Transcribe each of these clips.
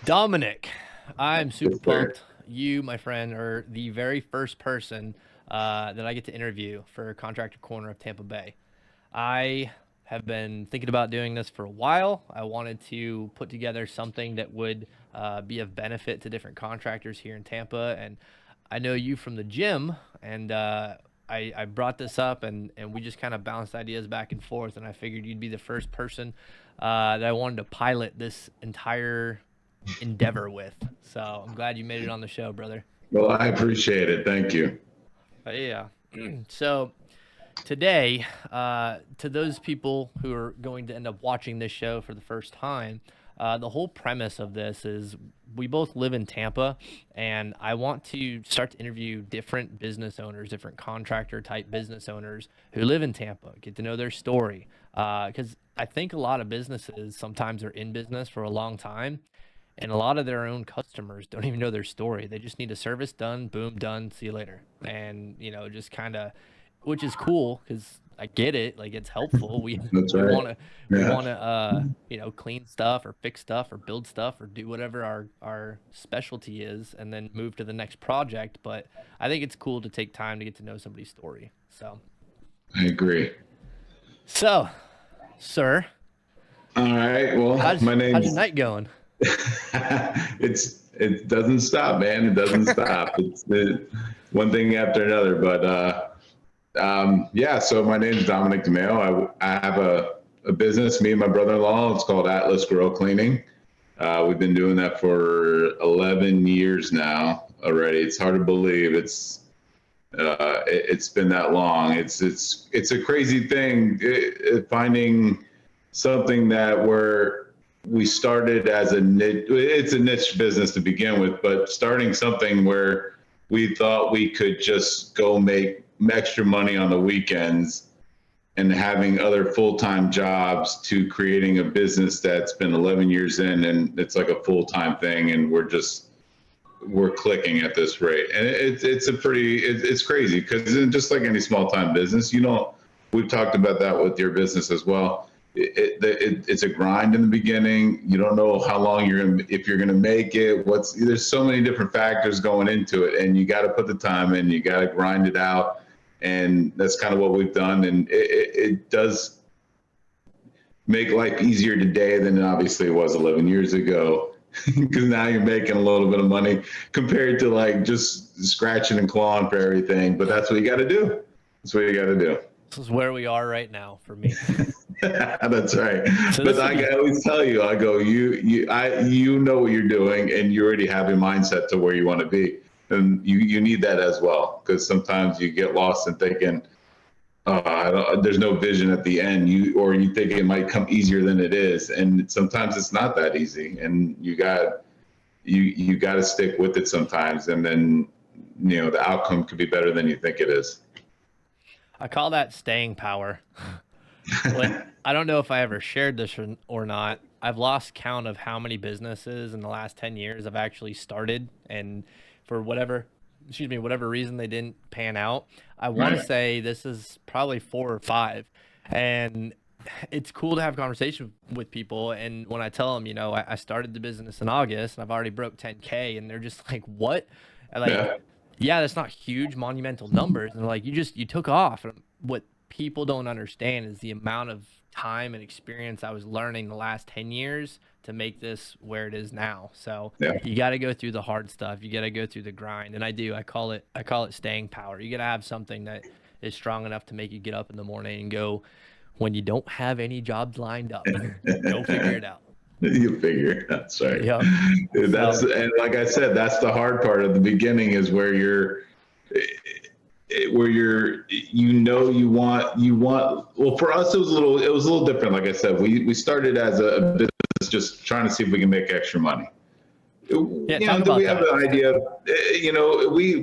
Dominic, I'm super Yes, sir. pumped. You, my friend, are the very first person that I get to interview for Contractor Corner of Tampa Bay. I have been thinking about doing this for a while. I wanted to put together something that would be of benefit to different contractors here in Tampa. And I know you from the gym, and I brought this up, and we just kind of bounced ideas back and forth. And I figured you'd be the first person that I wanted to pilot this entire endeavor with. So I'm glad you made it on the show, brother. Well, I appreciate it. Thank you. Yeah. So today, to those people who are going to end up watching this show for the first time, the whole premise of this is we both live in Tampa, and I want to start to interview different business owners, different contractor type business owners who live in Tampa, get to know their story. Because I think a lot of businesses sometimes are in business for a long time, and a lot of their own customers don't even know their story. They just need a service done, boom, done, see you later. And, just kind of, which is cool because I get it. Like it's helpful. We, That's we right. want to, we Yeah, want to, clean stuff or fix stuff or build stuff or do whatever our specialty is and then move to the next project. But I think it's cool to take time to get to know somebody's story. I agree. So, sir, All right. Well, my how's your name's night going? it doesn't stop, man. It doesn't stop. It's one thing after another. But yeah. So my name's Dominick DeMeo. I have a business. Me and my brother-in-law. It's called Atlas Grill Cleaning. We've been doing that for 11 years now already. It's hard to believe. It's been that long. It's a crazy thing finding something that we started as a niche. It's a niche business to begin with, but starting something where we thought we could just go make extra money on the weekends and having other full-time jobs to creating a business that's been 11 years in and it's like a full-time thing and we're clicking at this rate, and it's crazy because just like any small time business, we've talked about that with your business as well. It's a grind in the beginning. You don't know how long if you're gonna make it. There's so many different factors going into it, and you got to put the time in. You got to grind it out, and that's kind of what we've done. And it does make life easier today than it obviously was 11 years ago because now you're making a little bit of money compared to like just scratching and clawing for everything. But that's what you got to do. That's what you got to do. This is where we are right now for me. That's right. So But this will I be always tell you, I go, you know what you're doing, and you already have a mindset to where you want to be, and you need that as well because sometimes you get lost in thinking, there's no vision at the end. You think it might come easier than it is, and sometimes it's not that easy, and you got to stick with it sometimes, and then the outcome could be better than you think it is. I call that staying power. Like, I don't know if I ever shared this or not. I've lost count of how many businesses in the last 10 years I've actually started, and for whatever reason they didn't pan out. I want to Right. say this is probably four or five. And it's cool to have conversation with people. And when I tell them, I started the business in August and I've already broke 10K, and they're just like, what? And like, Yeah. yeah, that's not huge monumental numbers. And they're like, you took off. And what people don't understand is the amount of time and experience I was learning the last 10 years to make this where it is now. So Yeah. you got to go through the hard stuff. You got to go through the grind. And I call it staying power. You got to have something that is strong enough to make you get up in the morning and go when you don't have any jobs lined up. Go figure it out. You figure that's right. Yep. That's So and like I said, that's the hard part of the beginning is where you're you want. Well, for us it was a little different. Like I said, we started as a business just trying to see if we can make extra money. yeah, talk Do we about have that. an idea?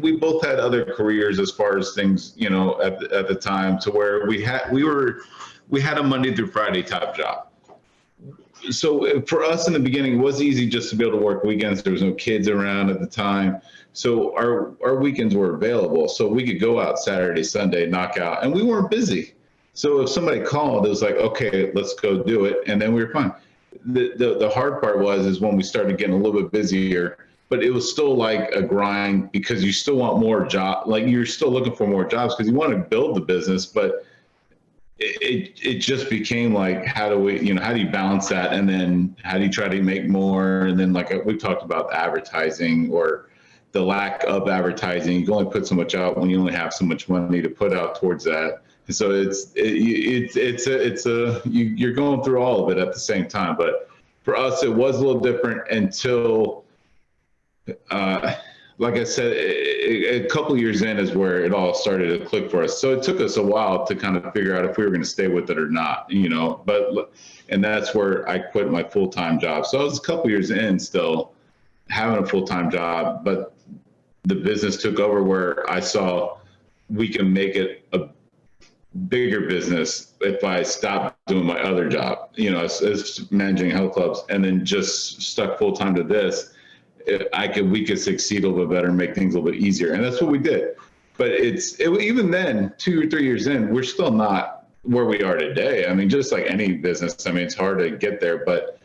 We both had other careers as far as things, at the time to where we had a Monday through Friday type job. So for us in the beginning, it was easy just to be able to work weekends. There was no kids around at the time. So our weekends were available. So we could go out Saturday, Sunday, knock out, and we weren't busy. So if somebody called, it was like, okay, let's go do it. And then we were fine. the hard part is when we started getting a little bit busier, but it was still like a grind because you still want more like you're still looking for more jobs because you want to build the business, but it just became like, how do you balance that? And then how do you try to make more? And then like we talked about advertising or the lack of advertising. You can only put so much out when you only have so much money to put out towards that. And so you're going through all of it at the same time. But for us, it was a little different until, like I said, a couple of years in is where it all started to click for us. So it took us a while to kind of figure out if we were going to stay with it or not, and that's where I quit my full-time job. So I was a couple of years in still having a full-time job, but the business took over where I saw we can make it a bigger business if I stopped doing my other job, as managing health clubs, and then just stuck full-time to this. We could succeed a little bit better and make things a little bit easier. And that's what we did. But even then, 2 or 3 years in, we're still not where we are today. I mean, just like any business, I mean, it's hard to get there, but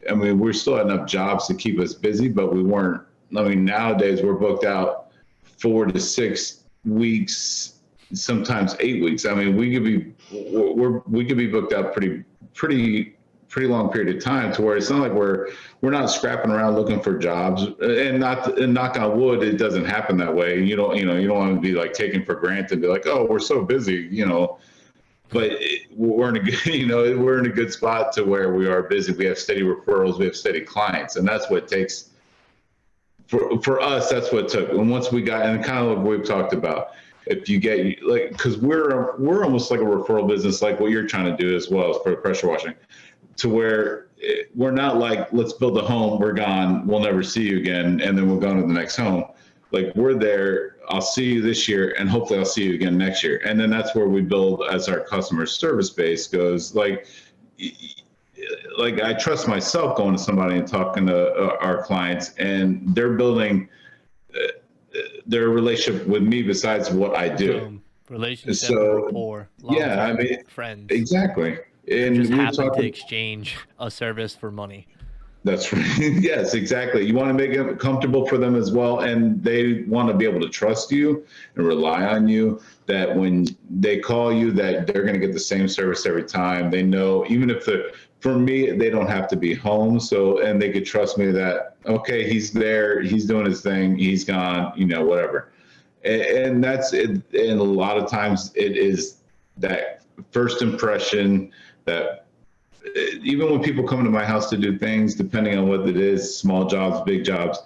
I mean, we still had enough jobs to keep us busy, but we weren't. I mean, nowadays we're booked out 4 to 6 weeks, sometimes 8 weeks. I mean, we could be booked out pretty long period of time to where it's not like we're not scrapping around looking for jobs, and knock on wood, it doesn't happen that way. You don't want to be like taken for granted and be like, oh, we're so busy, but we're in a good, we're in a good spot to where we are busy. We have steady referrals, we have steady clients, and that's what it takes for us. That's what it took. And once we got, and kind of like we've talked about, if you get because we're almost like a referral business, like what you're trying to do as well as for pressure washing, to where we're not like, let's build a home, we're gone, we'll never see you again, and then we'll go to the next home. Like, we're there, I'll see you this year, and hopefully I'll see you again next year. And then that's where we build as our customer service base goes. Like I trust myself going to somebody and talking to our clients, and they're building their relationship with me besides what I do. Relationship, rapport, yeah, I mean, friends. Exactly. And just happen to exchange a service for money. That's right. Yes, exactly. You want to make it comfortable for them as well. And they want to be able to trust you and rely on you, that when they call you, that they're going to get the same service every time. They know, even if for me, they don't have to be home. So, and they could trust me that, okay, he's there, he's doing his thing, he's gone, whatever. And that's it. And a lot of times it is that first impression that even when people come into my house to do things, depending on what it is, small jobs, big jobs,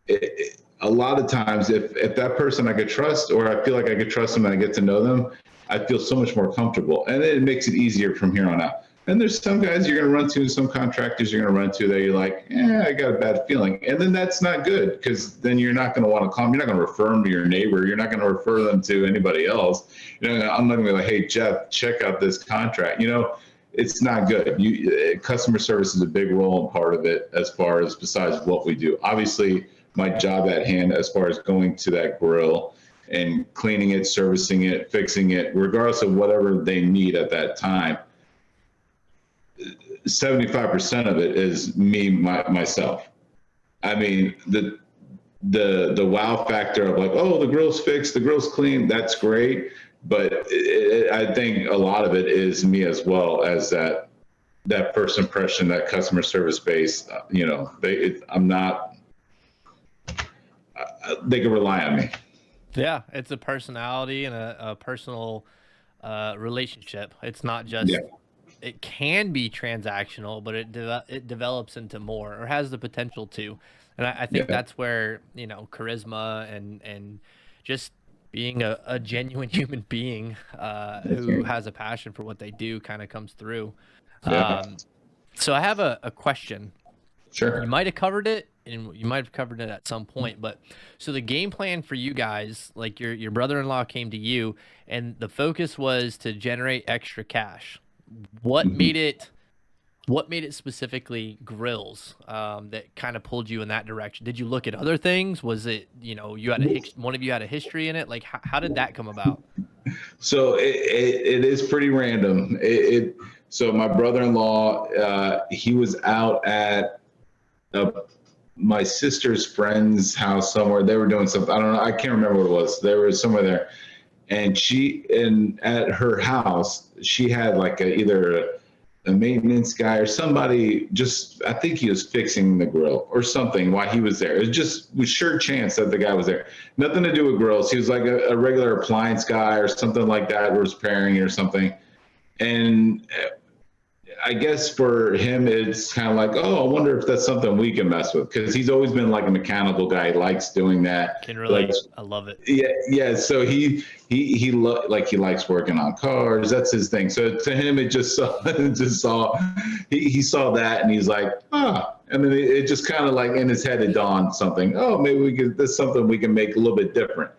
a lot of times if that person I could trust, or I feel like I could trust them and I get to know them, I feel so much more comfortable, and it makes it easier from here on out. And there's some guys you're going to run to, some contractors you're going to run to that you're like, I got a bad feeling. And then that's not good, because then you're not going to want to call them. You're not going to refer them to your neighbor. You're not going to refer them to anybody else. I'm not going to be like, hey, Jeff, check out this contract. It's not good. Customer service is a big role and part of it, as far as besides what we do. Obviously, my job at hand, as far as going to that grill and cleaning it, servicing it, fixing it, regardless of whatever they need at that time, 75% of it is me, myself. I mean, the wow factor of like, oh, the grill's fixed, the grill's clean, that's great. But I think a lot of it is me as well, as that first impression, that customer service base. They can rely on me. Yeah, it's a personality and a personal relationship. It's not just. Yeah. It can be transactional, but it develops into more, or has the potential to. And I think that's where, charisma and just being a genuine human being who has a passion for what they do kind of comes through. So I have a question. Sure. You might have covered it, and you might have covered it at some point, but so the game plan for you guys, like your brother-in-law came to you, and the focus was to generate extra cash. What made it specifically grills that kind of pulled you in that direction? Did you look at other things? Was it, you had one of you had a history in it? Like, how did that come about? So it is pretty random. So my brother-in-law, he was out at my sister's friend's house somewhere. They were doing something. I don't know. I can't remember what it was. They were somewhere there. And at her house, she had like either a maintenance guy or somebody I think he was fixing the grill or something while he was there. It was sure chance that the guy was there. Nothing to do with grills. He was like a regular appliance guy or something like that, was repairing it or something. And I guess for him, it's kind of like, oh, I wonder if that's something we can mess with, because he's always been like a mechanical guy. He likes doing that. Can relate. I love it. Yeah. So he likes working on cars. That's his thing. So to him, he saw that and he's like, and then it just kind of like in his head, it dawned something. Oh, maybe there's something we can make a little bit different.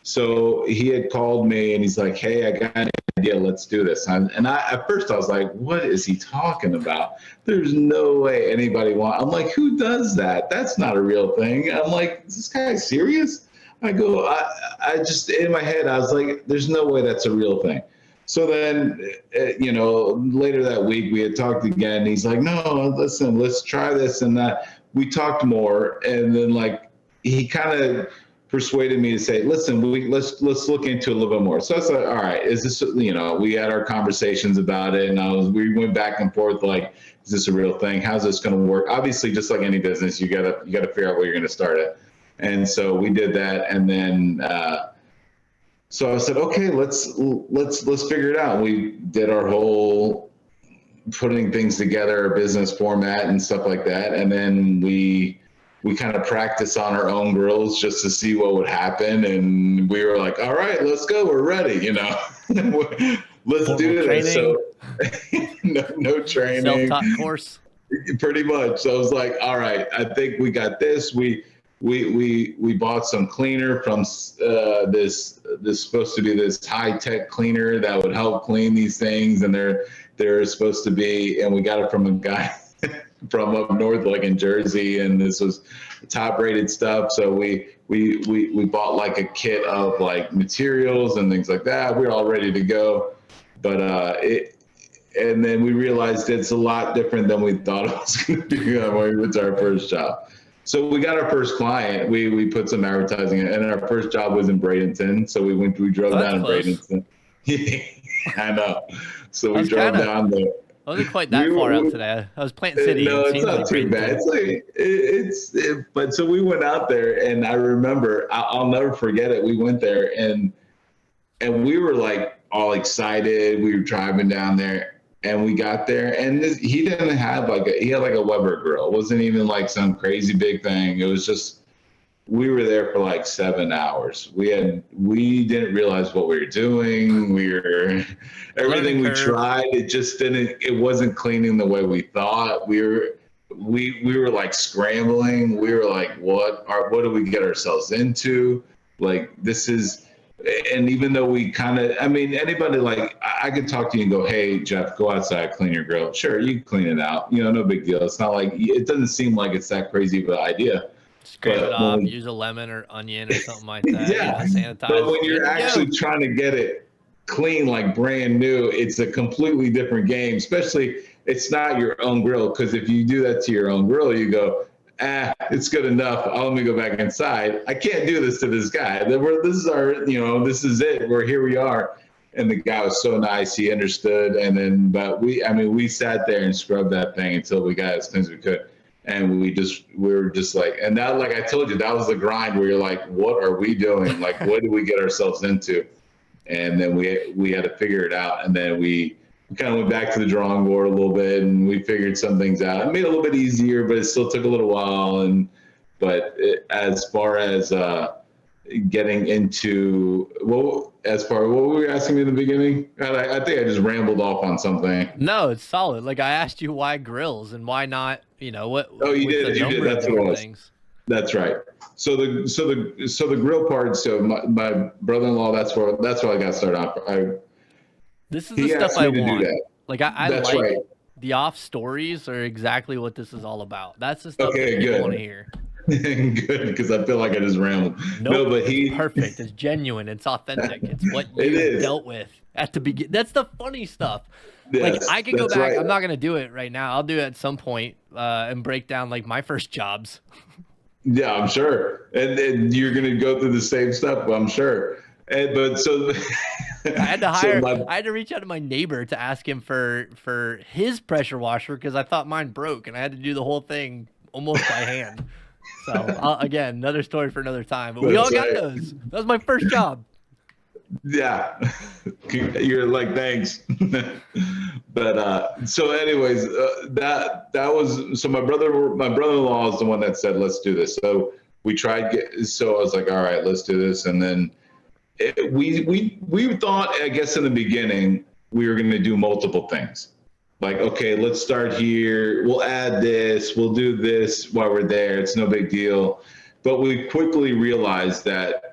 So he had called me and he's like, hey, I got an idea. Let's do this. And at first I was like, what is he talking about? There's no way anybody I'm like, who does that? That's not a real thing. I'm like, is this guy serious? I go, I just, in my head, I was like, there's no way that's a real thing. So then, later that week we had talked again. He's like, no, listen, let's try this and that. We talked more. And then like, he kind of persuaded me to say, listen, let's look into it a little bit more. So I was like, all right, is this, we had our conversations about it, and we went back and forth like, is this a real thing? How's this going to work? Obviously, just like any business, you gotta figure out where you're going to start it. And so we did that, and then so I said, okay, let's figure it out. We did our whole putting things together, our business format and stuff like that, and then we kind of practiced on our own grills just to see what would happen. And we were like, all right, let's go. We're ready, let's do this. So no training. Self-taught course. Pretty much. So I was like, all right, I think we got this. We bought some cleaner from this supposed to be this high-tech cleaner that would help clean these things. And they're supposed to be, and we got it from a guy from up north, like in Jersey, and this was top rated stuff. So we bought like a kit of like materials and things like that. We were all ready to go, but and then we realized it's a lot different than we thought it was going to be when we went to our first job. So we got our first client. We put some advertising in, and our first job was in Bradenton. So we drove down in Bradenton. I know. So we drove down there. I wasn't quite that far out today. I was Plant City. No, it's not too bad. But so we went out there, and I remember, I'll never forget it. We went there, and we were like all excited. We were driving down there, and we got there, and he didn't have he had like a Weber grill. It wasn't even like some crazy big thing. It was just, we were there for like 7 hours. We didn't realize what we were doing. Everything we tried, it wasn't cleaning the way we thought. We were like scrambling. We were like, what do we get ourselves into? Like, this is, and even though we kind of, anybody, like, I could talk to you and go, hey, Jeff, go outside, clean your grill. Sure, you can clean it out. No big deal. It's not like, it doesn't seem like it's that crazy of an idea. Scrape it off, use a lemon or onion or something like that. Yeah, sanitize. But when you're actually trying to get it clean, like brand new, it's a completely different game. Especially, it's not your own grill, because if you do that to your own grill, you go, it's good enough. Let me go back inside. I can't do this to this guy. This is our, this is it. Here we are. And the guy was so nice. He understood. And then, but we sat there and scrubbed that thing until we got as clean as we could. And we were just like, and that, like I told you, that was the grind where you're like, what are we doing? Like, what did we get ourselves into? And then we had to figure it out. And then we kind of went back to the drawing board a little bit, and we figured some things out. It made it a little bit easier, but it still took a little while. As far as getting into, what were you asking me in the beginning? I think I just rambled off on something. No, it's solid. Like, I asked you why grills and why not, what. Oh, you did. That's what it was. Things. That's right. So the grill part. So my brother-in-law. That's where I got started off. This is the stuff I want. Like, I like right. The off stories are exactly what this is all about. That's the stuff that people want to hear. Good, because I feel like I just rambled. Nope, no, but it's perfect. It's genuine. It's authentic. It's what you dealt with at the beginning. That's the funny stuff. Like Yes, I could go that's back. right. I'm not gonna do it right now. I'll do it at some point and break down like my first jobs. Yeah, I'm sure. And you're going to go through the same stuff, I'm sure. But so, I had to so hire. my, I had to reach out to my neighbor to ask him for his pressure washer because I thought mine broke, and I had to do the whole thing almost by hand. So again, another story for another time. But we all that's got right. those. That was my first job. Yeah. You're like, thanks. But so anyways, that was, so my brother-in-law is the one that said, let's do this. So we so I was like, all right, let's do this. And then we thought, I guess in the beginning, we were going to do multiple things. Like, okay, let's start here. We'll add this. We'll do this while we're there. It's no big deal. But we quickly realized that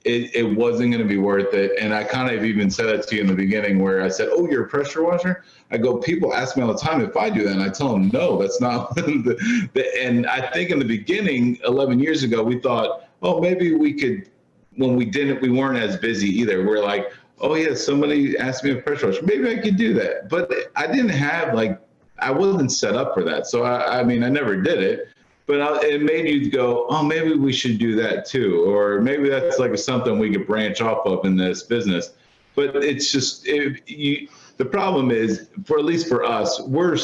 it wasn't going to be worth it. And I kind of even said it to you in the beginning where I said, oh, you're a pressure washer? I go, people ask me all the time if I do that. And I tell them, no, that's not. And I think in the beginning, 11 years ago, we thought, oh, maybe we could, when we weren't as busy either. We're like, oh yeah, somebody asked me a pressure washer. Maybe I could do that. But I didn't have I wasn't set up for that. So I mean, I never did it. But it made you go, oh, maybe we should do that too, or maybe that's like something we could branch off of in this business. But it's just the problem is, for at least for us, we're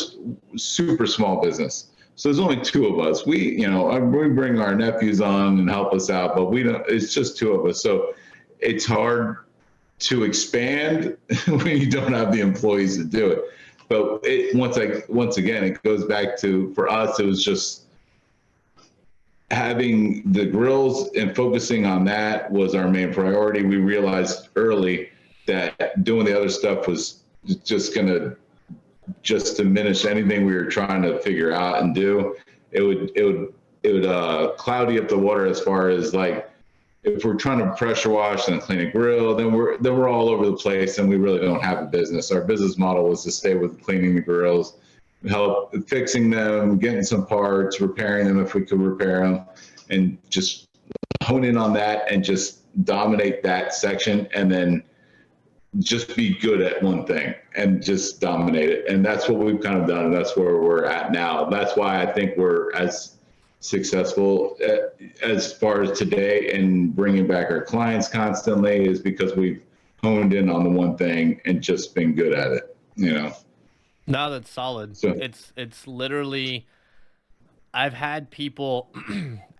super small business. So there's only two of us. We bring our nephews on and help us out, but we don't. It's just two of us, so it's hard to expand when you don't have the employees to do it. But once again, it goes back to, for us, it was just having the grills and focusing on that was our main priority. We realized early that doing the other stuff was just going to just diminish anything we were trying to figure out and do. It would cloudy up the water as far as like, if we're trying to pressure wash and clean a grill, then we're all over the place and we really don't have a business. Our business model was to stay with cleaning the grills, help fixing them, getting some parts, repairing them if we could repair them, and just hone in on that and just dominate that section, and then just be good at one thing and just dominate it. And that's what we've kind of done. And that's where we're at now. That's why I think we're as successful as far as today and bringing back our clients constantly, is because we've honed in on the one thing and just been good at it, No, that's solid. So, It's literally, I've had people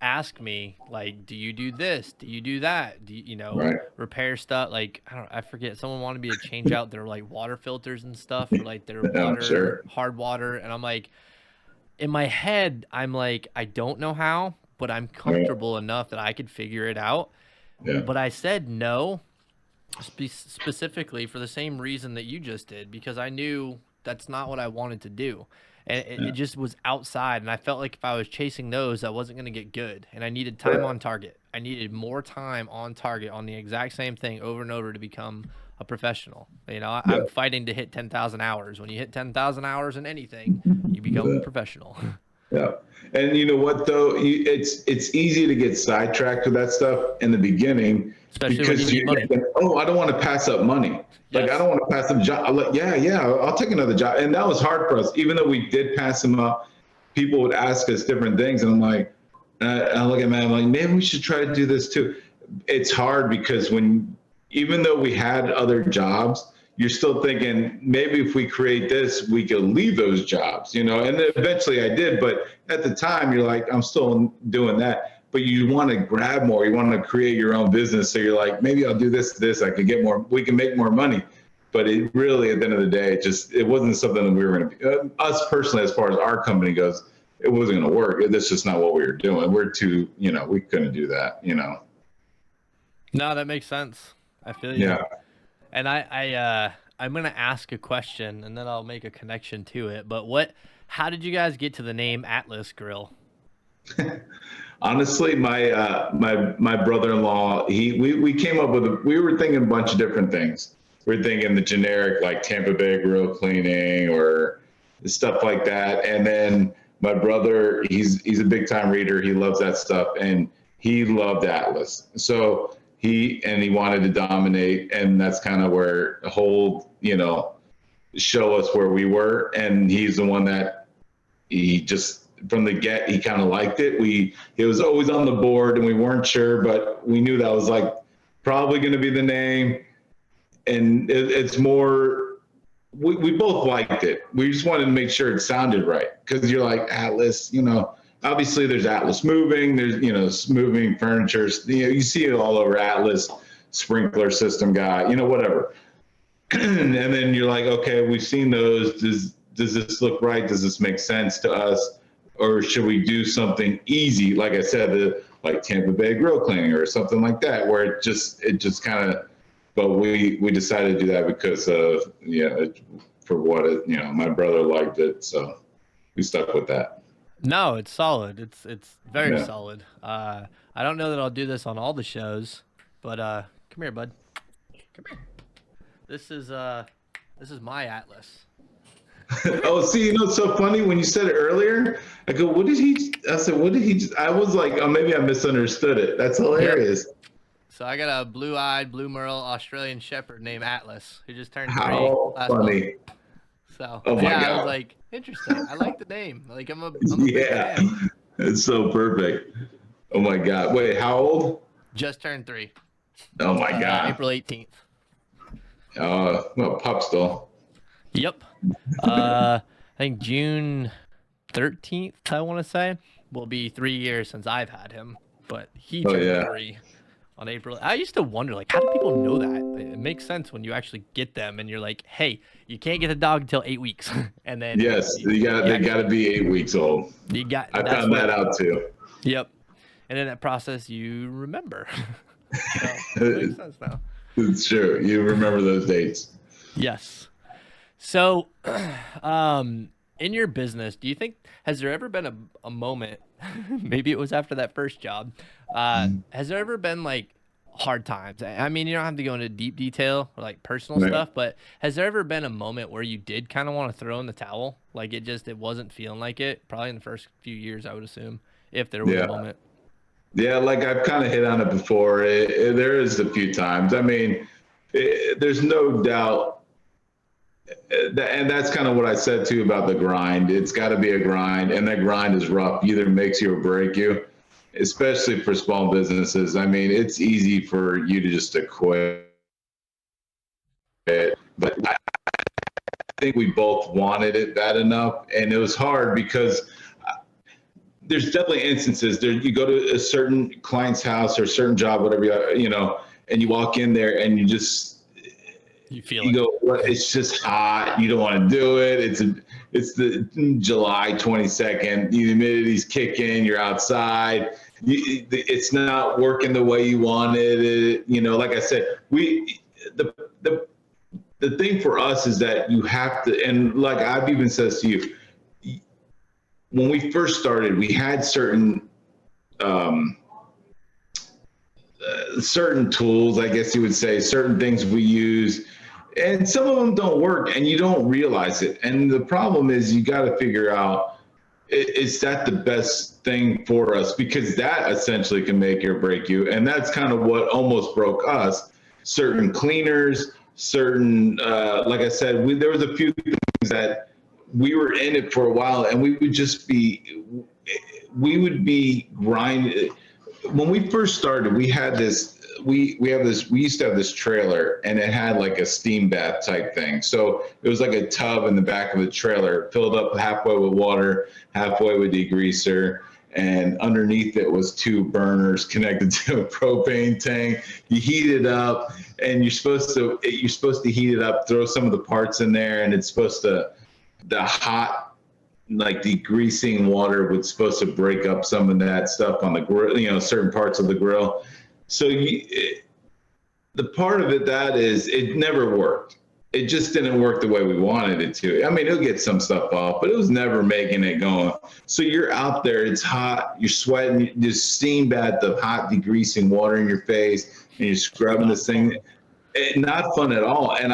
ask me like, do you do this? Do you do that? Do you, right. repair stuff? Like, I forget, someone wanted me to change out their like water filters and stuff, or like their water, Sure. hard water. And I'm like, in my head, I'm like, I don't know how, but I'm comfortable enough that I could figure it out. Yeah. But I said no, specifically for the same reason that you just did, because I knew that's not what I wanted to do. And it just was outside. And I felt like if I was chasing those, I wasn't going to get good. And I needed time on target. I needed more time on target on the exact same thing over and over to become a professional. I'm fighting to hit 10,000 hours. When you hit 10,000 hours in anything, you become a professional. Yeah. And you know what, though? It's easy to get sidetracked with that stuff in the beginning. Especially because when you need money. Thinking, oh, I don't want to pass up money. Like, I don't want to pass up job. I'm like, yeah, I'll take another job. And that was hard for us. Even though we did pass them up, people would ask us different things. And I'm like, I look at man, I'm like, maybe we should try to do this too. It's hard because even though we had other jobs, you're still thinking, maybe if we create this, we could leave those jobs, and eventually I did. But at the time, you're like, I'm still doing that. But you want to grab more. You want to create your own business. So you're like, maybe I'll do this. I could get more. We can make more money. But it really, at the end of the day, it wasn't something that we were going to be. Us personally, as far as our company goes, it wasn't going to work. That's just not what we were doing. We're too, we couldn't do that, No, that makes sense. I feel you. Yeah. And I'm going to ask a question and then I'll make a connection to it. But how did you guys get to the name Atlas Grill? Honestly, my brother-in-law, we came up we were thinking a bunch of different things. We were thinking the generic, like Tampa Bay grill cleaning or stuff like that. And then my brother, he's a big time reader. He loves that stuff. And he loved Atlas. So he wanted to dominate. And that's kind of where the whole, show us where we were. And he's the one that he just, from the get, he kind of liked it. It was always on the board and we weren't sure, but we knew that was like probably going to be the name. And it's more, we both liked it. We just wanted to make sure it sounded right. Cause you're like Atlas, obviously there's Atlas moving, there's, moving furniture, you see it all over Atlas, sprinkler system guy, whatever. And then you're like, okay, we've seen those. Does this look right? Does this make sense to us? Or should we do something easy? Like I said, like Tampa Bay grill cleaning or something like that, where it just kind of, but we decided to do that because of, for what my brother liked it. So we stuck with that. No, it's solid. It's very solid. I don't know that I'll do this on all the shows, but come here, bud. Come here. This is my Atlas. Oh, see, it's so funny when you said it earlier. I go, I said, what did he just? I was like, oh, maybe I misunderstood it. That's hilarious. Yep. So I got a blue-eyed, blue merle Australian Shepherd named Atlas who just turned 3 last funny. month. So oh my God. I was like, interesting. I like the name. Like I'm a big fan. It's so perfect. Oh my God. Wait, how old? Just turned 3. Oh my God. April 18th. Well, pup still. Yep. I think June 13th, I want to say, will be 3 years since I've had him, but he turned 3 on April. I used to wonder, like, how do people know that? It makes sense when you actually get them and you're like, hey, you can't get a dog until 8 weeks. And then they got to be 8 weeks old. I found that out too. Yep. And in that process, you remember. So it makes sense now. It's true. You remember those dates. Yes. So, in your business, do you think, has there ever been a moment, maybe it was after that first job, has there ever been like hard times? I mean, you don't have to go into deep detail or like personal stuff, but has there ever been a moment where you did kind of want to throw in the towel? Like it wasn't feeling like it? Probably in the first few years, I would assume, if there was a moment. Yeah, like I've kind of hit on it before. There is a few times. I mean, there's no doubt. And that's kind of what I said too about the grind. It's got to be a grind, and that grind is rough. Either makes you or break you, especially for small businesses. I mean, it's easy for you to just quit, but I think we both wanted it bad enough, and it was hard because there's definitely instances there. You go to a certain client's house or a certain job, whatever, and you walk in there and you go, well, it's just hot. You don't want to do it. It's the July 22nd. The humidity's kicking. You're outside. It's not working the way you wanted it. Like I said, the thing for us is that you have to, and like I've even said to you, when we first started, we had certain tools, I guess you would say, certain things we use, and some of them don't work and you don't realize it. And the problem is you got to figure out, is that the best thing for us? Because that essentially can make or break you. And that's kind of what almost broke us. Certain cleaners, like I said, there was a few things that we were in it for a while, and we would be grinding. When we first started, we had this, we used to have this trailer, and it had like a steam bath type thing. So it was like a tub in the back of the trailer, filled up halfway with water, halfway with degreaser, and underneath it was 2 burners connected to a propane tank. You heat it up, and you're supposed to heat it up, throw some of the parts in there, and it's supposed to, the hot, like degreasing water was supposed to break up some of that stuff on the grill, certain parts of the grill. So the part of it that is, it never worked. It just didn't work the way we wanted it to. I mean, it'll get some stuff off, but it was never making it going. So you're out there, it's hot, you're sweating, there's steam bath of hot degreasing water in your face, and you're scrubbing this thing. Not fun at all. And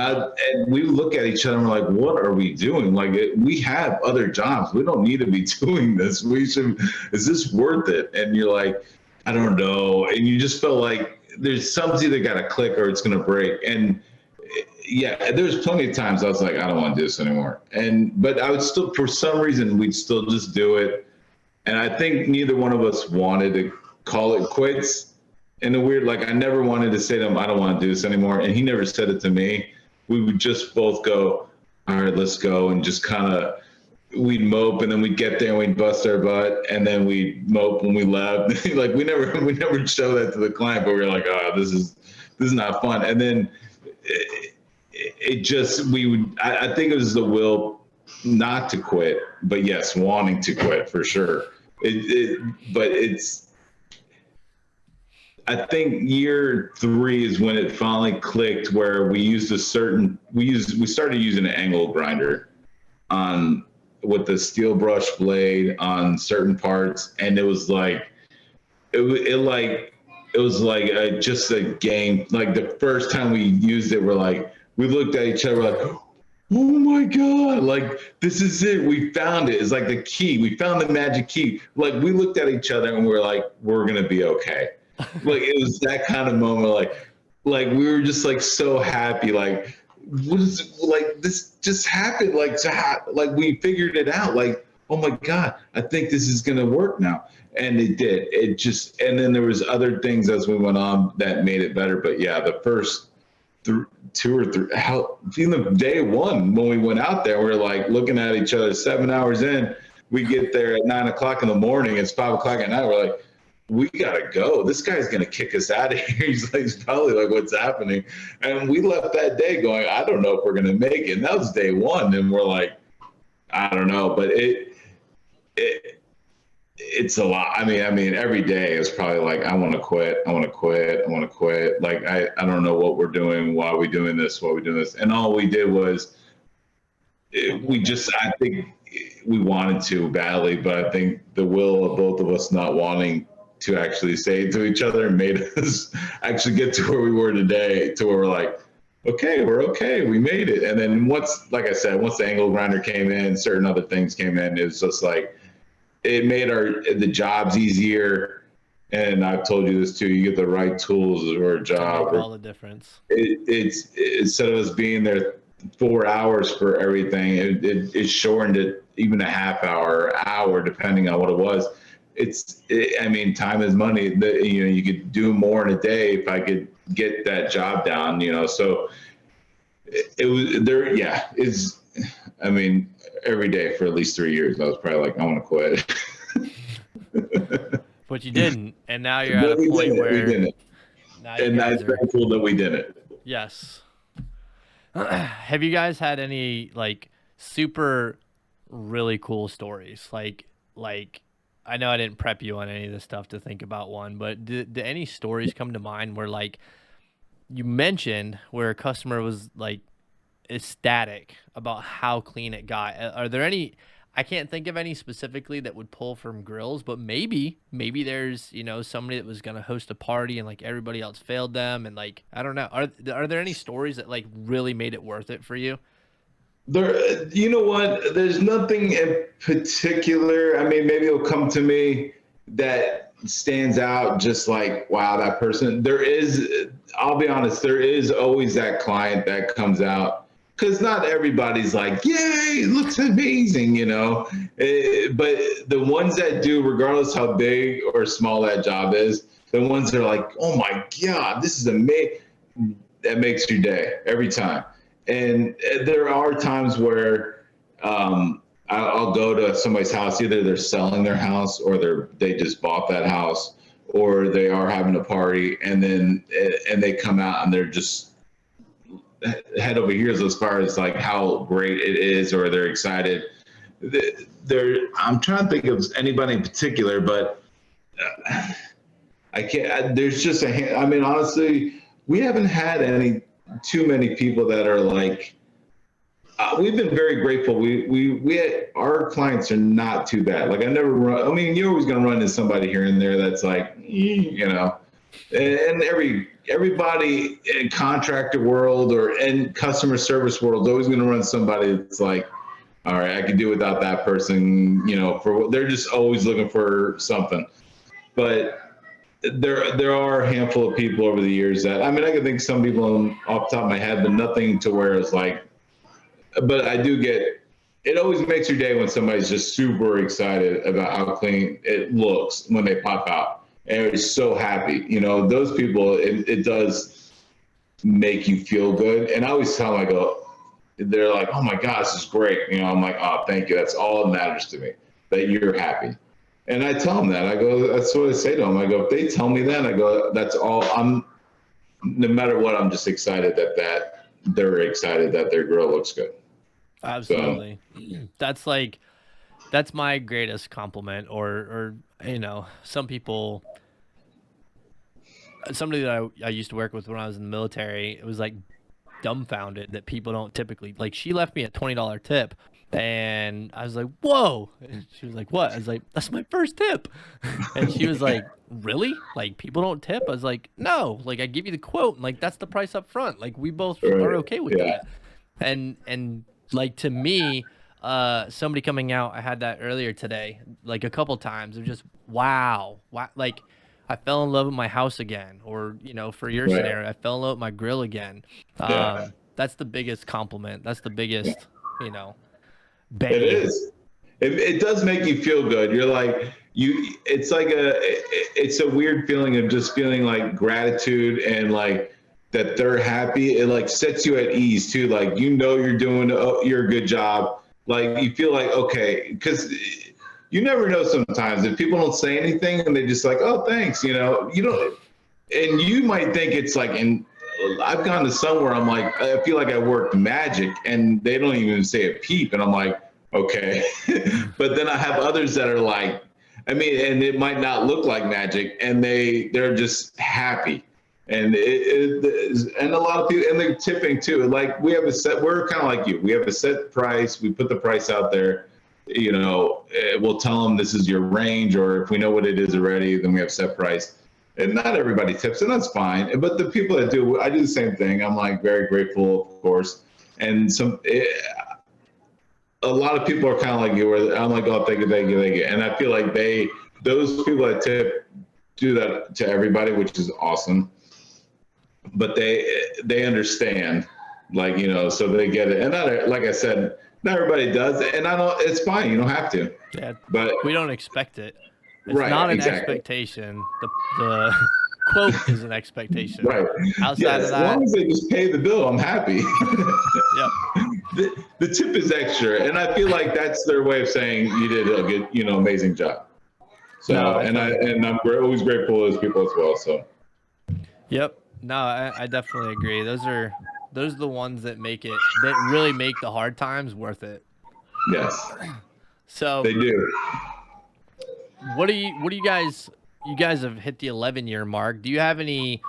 we look at each other and we're like, what are we doing? Like, we have other jobs. We don't need to be doing this. Is this worth it? And you're like, I don't know. And you just feel like there's something's either got to click or it's going to break. And yeah, there's plenty of times I was like, I don't want to do this anymore. But I would still, for some reason, we'd still just do it. And I think neither one of us wanted to call it quits. In a weird, like, I never wanted to say to him, I don't want to do this anymore. And he never said it to me. We would just both go, all right, let's go. And just kind of, we'd mope, and then we'd get there and we'd bust our butt, and then we'd mope when we left. Like, we never show that to the client, but we were like, oh, this is not fun. And then it just, I think it was the will not to quit, but yes, wanting to quit for sure. But I think year 3 is when it finally clicked, where we started using an angle grinder with the steel brush blade on certain parts. And it was like, just a game. Like, the first time we used it, we looked at each other like, oh my God, like, this is it. We found it. It's like the key. We found the magic key. Like, we looked at each other and we were like, we're going to be okay. Like, it was that kind of moment. Like we were just like so happy. Like, what is it? Like, this just happened. Like, we figured it out. Like, oh my God, I think this is going to work now. And it did. And then there was other things as we went on that made it better. But yeah, the first 2 or 3, even day 1, when we went out there, we're like looking at each other 7 hours in. We get there at 9 o'clock in the morning. It's 5 o'clock at night. We're like, we gotta go. This guy's gonna kick us out of here. He's probably like, what's happening? And we left that day going, I don't know if we're gonna make it. And that was day 1, and we're like, I don't know. But it's a lot. I mean, every day is probably like, I want to quit. I want to quit. I want to quit. Like, I don't know what we're doing. Why are we doing this? And all we did was, I think we wanted to badly, but I think the will of both of us not wanting to actually say it to each other made us actually get to where we were today, to where we're like, okay, we're okay. We made it. And then once the angle grinder came in, certain other things came in, it was just like, it made the jobs easier. And I've told you this too, you get the right tools for a job. All the difference. It's instead of us being there 4 hours for everything, it shortened it even a half hour, depending on what it was. Time is money. You could do more in a day if I could get that job down, so it was there. Yeah. Every day for at least 3 years, I was probably like, I want to quit. But you didn't. And now you're at a point where we didn't. And I'm thankful that we didn't. Yes. Have you guys had any like super really cool stories? Like I know I didn't prep you on any of this stuff to think about one, but did any stories come to mind where, like, you mentioned where a customer was like ecstatic about how clean it got? Are there any? I can't think of any specifically that would pull from grills, but maybe there's somebody that was gonna host a party and like everybody else failed them, and like, I don't know. Are there any stories that like really made it worth it for you? You know what? There's nothing in particular. I mean, maybe it'll come to me that stands out, just like, wow, that person. I'll be honest, there is always that client that comes out, because not everybody's like, yay, it looks amazing, but the ones that do, regardless how big or small that job is, the ones that are like, oh my God, this is amazing, that makes your day every time. And there are times where I'll go to somebody's house, either they're selling their house or they just bought that house, or they are having a party, and they come out and they're just head over heels as far as like how great it is, or they're excited. I'm trying to think of anybody in particular, but I can't. There's just honestly, we haven't had too many people that are like, we've been very grateful. Our clients are not too bad. Like, you're always going to run into somebody here and there that's like, and everybody in contractor world or in customer service world is always going to run somebody that's like, all right, I can do without that person, they're just always looking for something. But there are a handful of people over the years that, I mean, I can think some people off the top of my head, but nothing to where it's like, but I do get, it always makes your day when somebody's just super excited about how clean it looks when they pop out and are so happy. You know, those people, it does make you feel good. And I always tell them, I go, they're like, oh my God, this is great. You know, I'm like, oh, thank you. That's all that matters to me, that you're happy. And I tell them that. I go, that's what I say to them. I go, if they tell me that, I go, that's all. No matter what, I'm just excited that they're excited that their grill looks good. Absolutely. So, that's my greatest compliment. Or somebody that I used to work with when I was in the military, it was like dumbfounded that people don't typically, like, she left me a $20 tip. And I was like, whoa. And she was like, what? I was like, that's my first tip. And she was like, really? Like, people don't tip? I was like, no. Like, I give you the quote. And, like, that's the price up front. Like, we both are okay with that. And like, to me, somebody coming out, I had that earlier today, like a couple times of just, wow. Like, I fell in love with my house again. Or, for your scenario, I fell in love with my grill again. That's the biggest compliment. That's the biggest, bang. It is. It does make you feel good. You're like, it's like it's a weird feeling of just feeling like gratitude and like that they're happy. It like sets you at ease too. Like, you're doing your good job. Like, you feel like, okay, because you never know sometimes if people don't say anything and they just like, oh, thanks, you don't, and you might think it's like, and I've gone to somewhere, I'm like, I feel like I worked magic and they don't even say a peep. And I'm like, okay. But then I have others that are like, I mean, and it might not look like magic and they're just happy. And and a lot of people, and they're tipping too. Like, we're kind of like you. We have a set price. We put the price out there. We'll tell them this is your range, or if we know what it is already, then we have set price. And not everybody tips, and that's fine. But the people that do, I do the same thing. I'm like very grateful, of course. And a lot of people are kind of like you, where I'm like, oh, thank you. And I feel like those people that tip do that to everybody, which is awesome. But they understand, like, so they get it. And not, like I said, not everybody does, and it's fine. You don't have to. Yeah, but we don't expect it. It's not an expectation. The quote is an expectation. Right. Outside of that, as long as they just pay the bill, I'm happy. Yep. The tip is extra, and I feel like that's their way of saying you did a good, amazing job. So, I'm always grateful to those people as well. So. Yep. No, I definitely agree. Those are the ones that really make the hard times worth it. Yes. So they do. What do you guys have hit the 11-year mark. Do you have any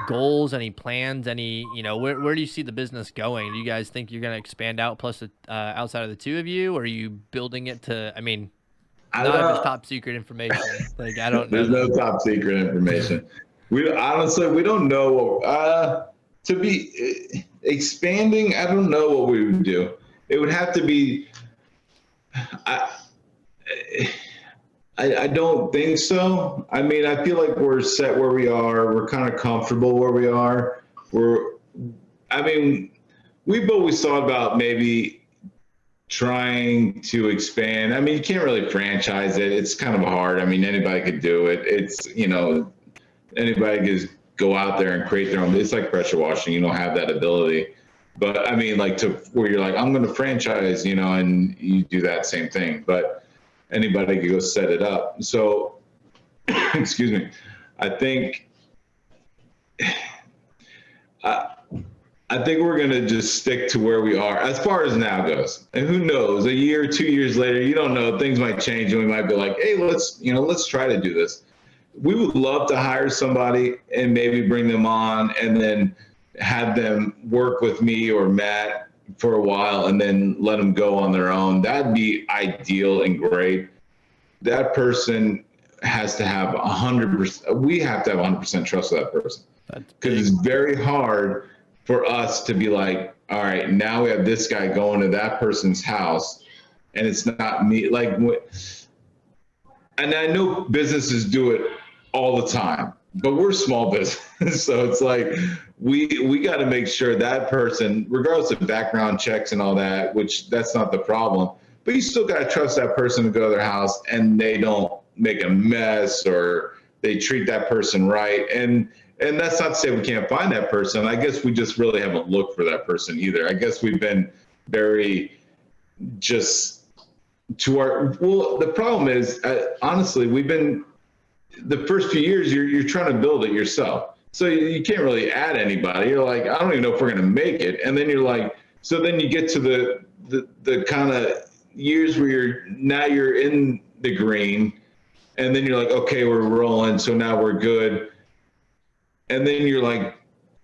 goals, any plans, any, where do you see the business going? Do you guys think you're going to expand out plus outside of the two of you? Or are you building it to, not if it's top secret information. Like, I don't know. There's no top secret information. We don't know. To be expanding, I don't know what we would do. It would have to be, I don't think so. I mean, I feel like we're set where we are. We're kind of comfortable where we are. We've always thought about maybe trying to expand. I mean, you can't really franchise it. It's kind of hard. I mean, anybody could do it. It's, anybody can just go out there and create their own. It's like pressure washing. You don't have that ability. But I mean, like, to where you're like, I'm going to franchise, and you do that same thing. But anybody could go set it up. So, excuse me. I think we're going to just stick to where we are as far as now goes. And who knows, a year, 2 years later, you don't know, things might change and we might be like, hey, let's try to do this. We would love to hire somebody and maybe bring them on and then have them work with me or Matt for a while and then let them go on their own. That'd be ideal and great. That person has to have 100%. We have to have 100% trust with that person, because it's very hard for us to be like, all right, now we have this guy going to that person's house and it's not me. Like, and I know businesses do it all the time, but we're small business. So it's like, we got to make sure that person, regardless of background checks and all that, which that's not the problem, but you still got to trust that person to go to their house and they don't make a mess, or they treat that person right. And that's not to say we can't find that person. I guess we just really haven't looked for that person either. I guess we've been very just to our, well, the problem is, honestly, we've been, the first few years, you're trying to build it yourself. So you can't really add anybody. You're like, I don't even know if we're going to make it. And then you're like, so then you get to the kind of years where you're in the green, and then you're like, okay, we're rolling. So now we're good. And then you're like,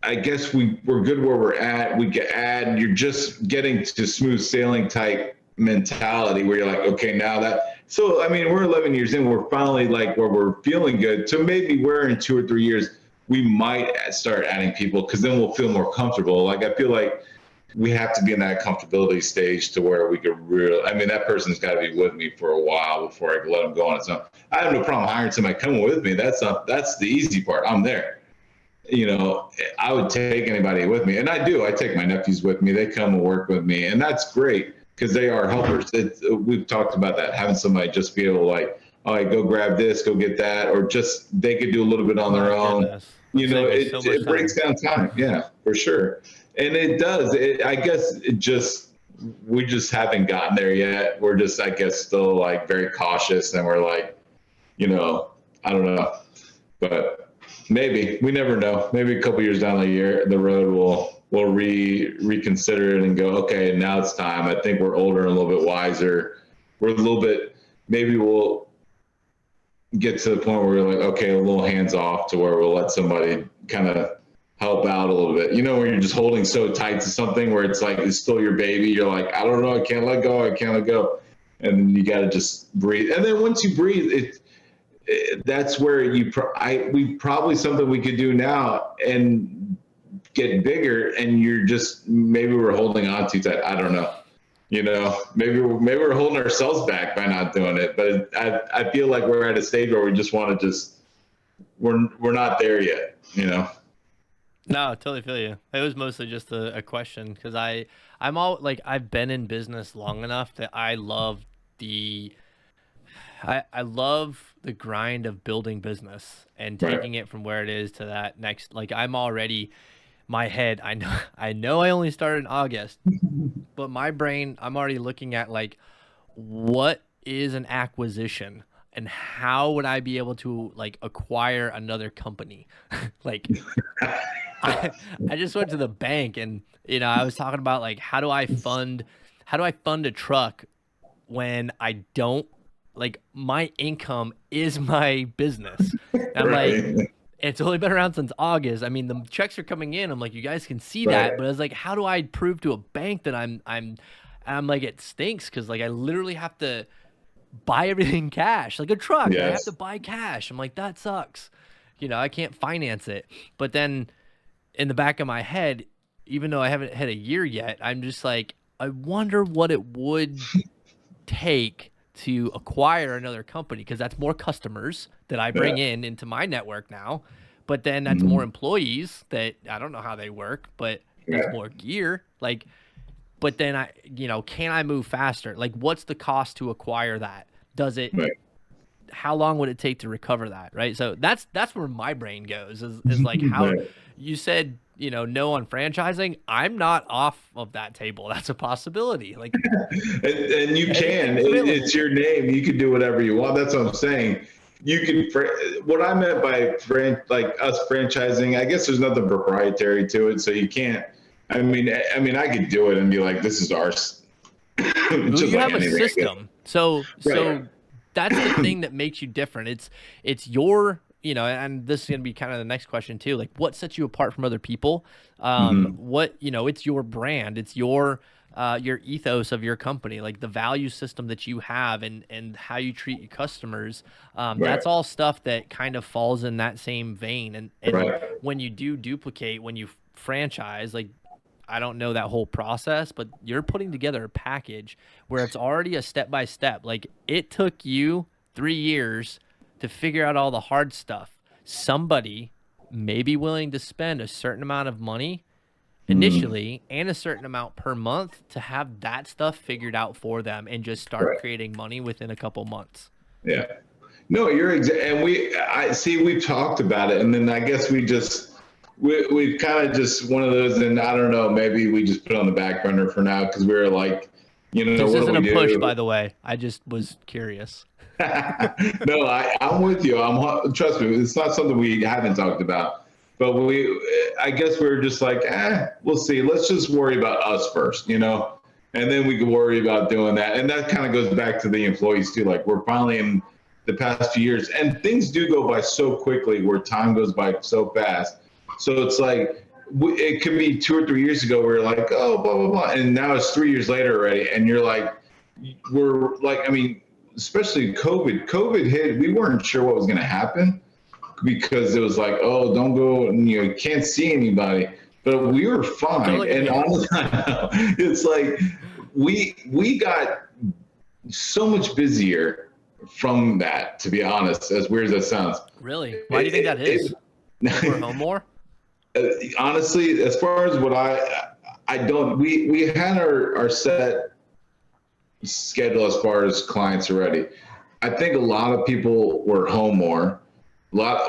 I guess we're good where we're at. We can add, you're just getting to smooth sailing type mentality where you're like, okay, now that, so, I mean, we're 11 years in, we're finally like where we're feeling good. So maybe we're in 2 or 3 years, we might start adding people, because then we'll feel more comfortable. Like, I feel like we have to be in that comfortability stage to where we could really, I mean, that person's got to be with me for a while before I can let them go on its own. I have no problem hiring somebody coming with me. That's the easy part. I'm there. You know, I would take anybody with me, and I do. I take my nephews with me. They come and work with me, and that's great because they are helpers. We've talked about that, having somebody just be able to, like, all right, go grab this, go get that, or just they could do a little bit on their own. You know, it breaks down time. Yeah, for sure. And it does. I guess we just haven't gotten there yet. We're just, I guess, still like very cautious, and we're like, you know, I don't know, but maybe, we never know. Maybe a couple years down the road, we'll reconsider it and go, okay, now it's time. I think we're older and a little bit wiser. We're a little bit, maybe we'll get to the point where we're like, okay, a little hands off, to where we'll let somebody kind of help out a little bit. You know, when you're just holding so tight to something where it's like, it's still your baby. You're like, I don't know, I can't let go. And then you got to just breathe. And then once you breathe, that's where we probably, something we could do now and get bigger, and you're just, maybe we're holding on too tight. I don't know. You know, maybe we're holding ourselves back by not doing it. But I feel like we're at a stage where we just want to we're not there yet, you know? No, I totally feel you. It was mostly just a question, because I'm all like, I've been in business long enough that I love I love the grind of building business and taking it from where it is to that next. Like, I'm already, my head, I know I only started in August, but my brain, I'm already looking at, like, what is an acquisition and how would I be able to, like, acquire another company? Like, I just went to the bank, and, you know, I was talking about, like, how do I fund a truck when I don't, like, my income is my business. And I'm like, it's only been around since August. I mean, the checks are coming in. I'm like, you guys can see that, but I was like, how do I prove to a bank that I'm like, it stinks, because, like, I literally have to buy everything cash, like a truck. I have to buy cash. I'm like, that sucks. You know, I can't finance it. But then in the back of my head, even though I haven't had a year yet, I'm just like, I wonder what it would take to acquire another company, because that's more customers that I bring into my network now. But then that's more employees that I don't know how they work, but that's more gear. Like, but then can I move faster? Like, what's the cost to acquire that? Does it, how long would it take to recover that? Right. So that's where my brain goes, is like, how you said, no on franchising. I'm not off of that table. That's a possibility. Like, and you can, it's your name. You can do whatever you want. That's what I'm saying. You can, what I meant by like us franchising, I guess there's nothing proprietary to it. So you can't, I mean, I could do it and be like, this is ours. Just you have a system. So that's the thing that makes you different. It's your, and this is going to be kind of the next question too. Like, what sets you apart from other people? What, it's your brand, it's your ethos of your company, like the value system that you have, and how you treat your customers. That's all stuff that kind of falls in that same vein. And when you do duplicate, when you franchise, like, I don't know that whole process, but you're putting together a package where it's already a step-by-step. Like, it took you 3 years to figure out all the hard stuff. somebody may be willing to spend a certain amount of money initially and a certain amount per month to have that stuff figured out for them and just start creating money within a couple months. Yeah. No, and we've talked about it, and then I guess we've kind of just one of those, and I don't know, maybe we just put it on the back burner for now because we were like, this isn't a push, by the way. I just was curious. No, I'm with you. Trust me, it's not something we haven't talked about, but I guess we're just like, we'll see. Let's just worry about us first, and then we can worry about doing that. And that kind of goes back to the employees too. Like we're finally in the past few years, and things do go by so quickly where time goes by so fast. So it's like, it could be 2 or 3 years ago, we were like, oh, blah, blah, blah. And now it's 3 years later already. And you're like, especially COVID hit, we weren't sure what was going to happen because it was like, oh, don't go, you can't see anybody. But we were fine. And honestly, it's like, we got so much busier from that, to be honest, as weird as that sounds. Really? Why do you think that is? We're home more? Honestly, as far as what I don't, we had our set schedule as far as clients already. I think a lot of people were home more.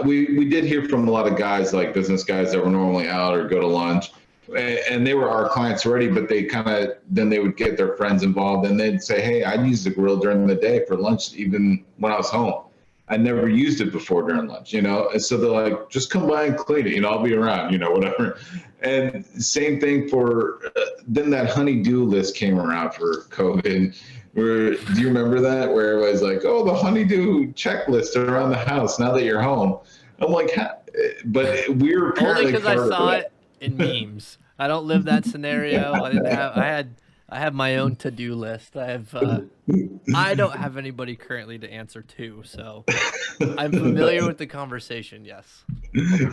We did hear from a lot of guys, like business guys that were normally out or go to lunch, and they were our clients already, but then they would get their friends involved and they'd say, hey, I used the grill during the day for lunch, even when I was home. I never used it before during lunch, and so they're like, just come by and clean it, I'll be around, whatever. And same thing for, then that honey-do list came around for COVID. Do you remember that? Where it was like, oh, the honey-do checklist around the house now that you're home. I'm like, but we were only because I saw it in memes. I don't live that scenario. I have my own to-do list. I don't have anybody currently to answer to, so I'm familiar with the conversation. Yes.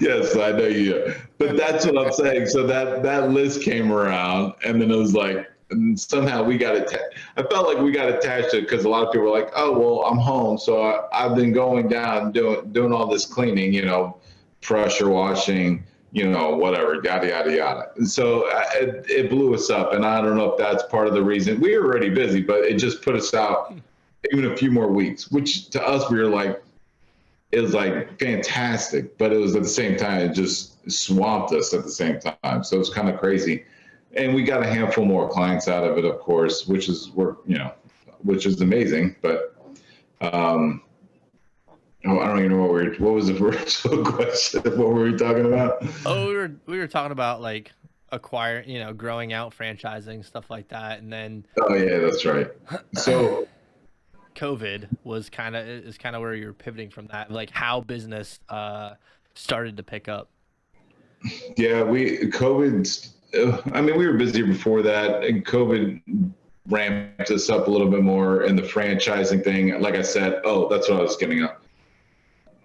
Yes, I know you do. But that's what I'm saying. So that list came around, and then it was like, somehow we got attached. I felt like we got attached to it because a lot of people were like, oh, well, I'm home. So I've been going down, doing all this cleaning, pressure washing, whatever, yada, yada, yada. And so it blew us up. And I don't know if that's part of the reason. We were already busy, but it just put us out even a few more weeks, which to us, we were like, it was like fantastic, but it was at the same time, it just swamped us at the same time. So it was kind of crazy. And we got a handful more clients out of it, of course, which is amazing. But I don't even know what was the first question? What were we talking about? Oh, we were talking about like acquiring, growing out, franchising, stuff like that, and then. Oh yeah, that's right. So. COVID is kind of where you're pivoting from that, like how business started to pick up. Yeah, COVID. We were busier before that, and COVID ramped us up a little bit more. And the franchising thing, like I said, that's what I was getting at.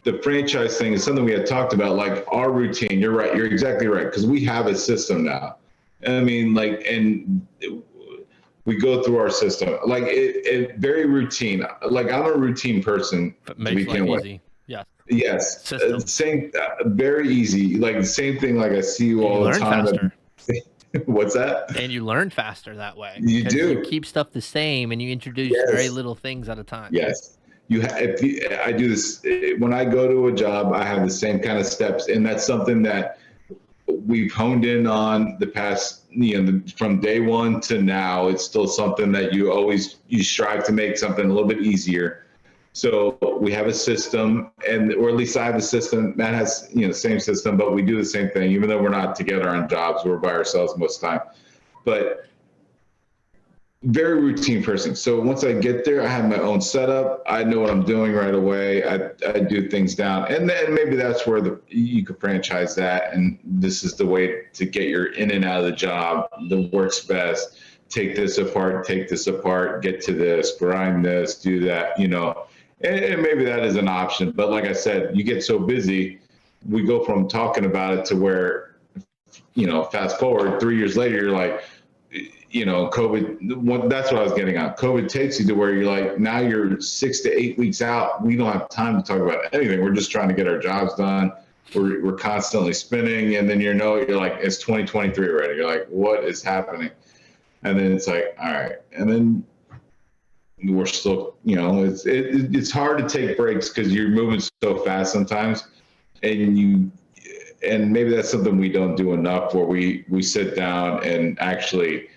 The franchise thing is something we had talked about, like our routine. You're right. You're exactly right. Because we have a system now. And we go through our system. Like it very routine. Like I'm a routine person to begin with. Easy. Yeah. Yes. Same. Very easy. Like the same thing. Like I see you all the time. Faster. What's that? And you learn faster that way. You do. You keep stuff the same, and you introduce very little things at a time. Yes. I do this when I go to a job. I have the same kind of steps, and that's something that we've honed in on the past. From day one to now, it's still something that you strive to make something a little bit easier. So we have a system, or at least I have a system. Matt has the same system, but we do the same thing. Even though we're not together on jobs, we're by ourselves most of the time. But very routine person. So once I get there, I have my own setup. I know what I'm doing right away. I do things down, and then maybe that's where you could franchise that. And this is the way to get your in and out of the job that works best. Take this apart, get to this, grind this, do that. And maybe that is an option. But like I said, you get so busy, we go from talking about it to where, fast forward 3 years later, you're like, COVID, that's what I was getting at. COVID takes you to where you're like, now you're 6 to 8 weeks out. We don't have time to talk about anything. We're just trying to get our jobs done. We're constantly spinning. And then, you're like, it's 2023 already. You're like, what is happening? And then it's like, all right. And then we're still, it's hard to take breaks because you're moving so fast sometimes. And maybe that's something we don't do enough, where we sit down and actually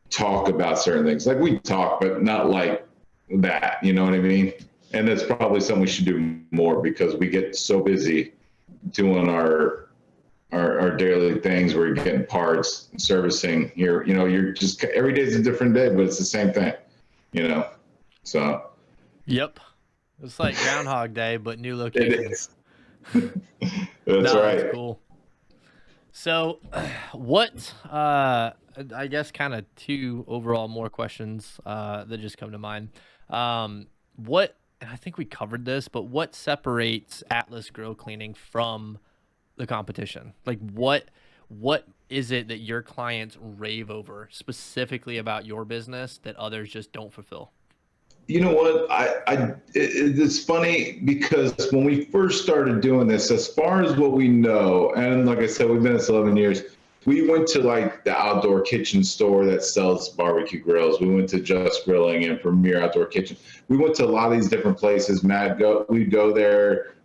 talk about certain things. Like, we talk, but not like that, you know what I mean? And that's probably something we should do more, because we get so busy doing our daily things where you're getting parts, servicing. You're just, every day is a different day, but it's the same thing, so. Yep. It's like Groundhog Day, but new locations. That's right. That's cool. So what, I guess kind of two overall more questions that just come to mind. What, and I think we covered this, but what separates Atlas Grill Cleaning from the competition? Like, what is it that your clients rave over specifically about your business that others just don't fulfill? You know what? It's funny, because when we first started doing this, as far as what we know, and like I said, we've been at this 11 years, we went to like the outdoor kitchen store that sells barbecue grills. We went to Just Grilling and Premier Outdoor Kitchen. We went to a lot of these different places. We'd go there